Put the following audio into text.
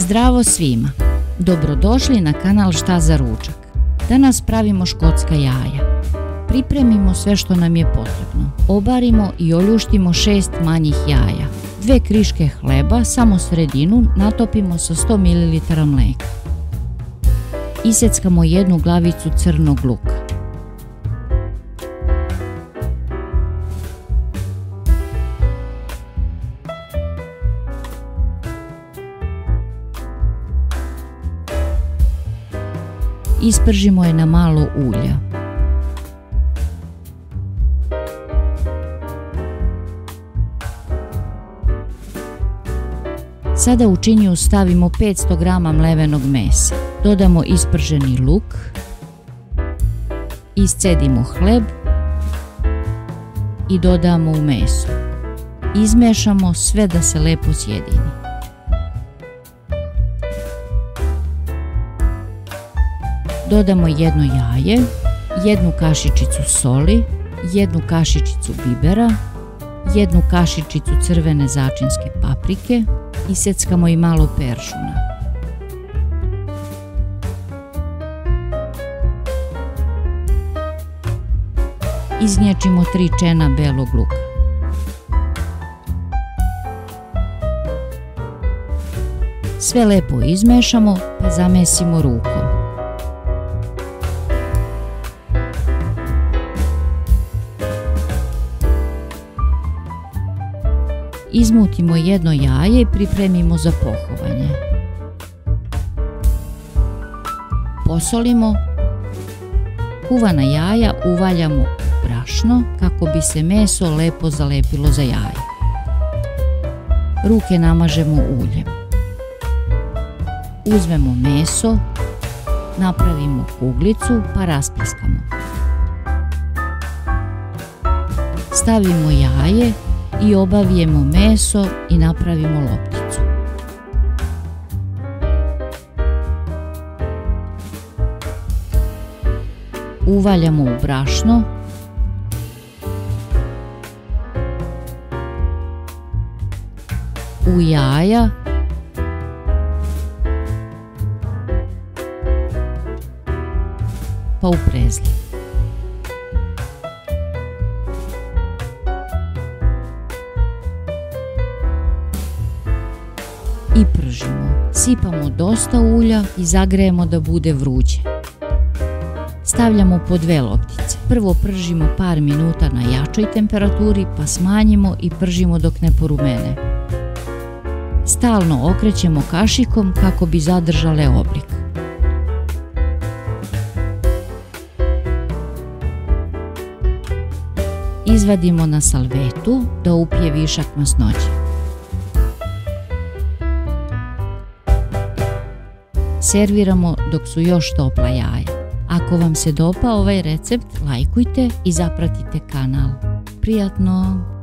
Zdravo svima! Dobrodošli na kanal Šta za ručak. Danas pravimo škotska jaja. Pripremimo sve što nam je potrebno. Obarimo i oljuštimo 6 manjih jaja. 2 kriške hleba, samo sredinu, natopimo sa 100 ml mlijeka. Iseckamo 1 glavicu crnog luka. Ispržimo je na malo ulja. Sada u činiju stavimo 500 g mlevenog mesa. Dodamo isprženi luk. Iscedimo hleb i dodamo u meso. Izmešamo sve da se lepo sjedini. Dodamo 1 jaje, 1 kašičicu soli, 1 kašičicu bibera, 1 kašičicu crvene začinske paprike, iseckamo i malo peršuna. Iznječimo 3 čena belog luka. Sve lepo izmešamo pa zamesimo rukom. Izmutimo 1 jaje i pripremimo za pohovanje. Posolimo. Kuvana jaja uvaljamo u brašno kako bi se meso lepo zalepilo za jaje. Ruke namažemo uljem. Uzmemo meso, napravimo kuglicu pa raspleskamo. Stavimo jaje i obavijemo meso i napravimo lopticu. Uvaljamo u brašno. U jaja. Pa u prezlje. I pržimo. Sipamo dosta ulja i zagrejemo da bude vruće. Stavljamo po 2 loptice. Prvo pržimo par minuta na jačoj temperaturi pa smanjimo i pržimo dok ne porumene. Stalno okrećemo kašikom kako bi zadržale oblik. Izvadimo na salvetu da upije višak masnoće. Serviramo dok su još topla jaja. Ako vam se dopao ovaj recept, lajkujte i zapratite kanal. Prijatno!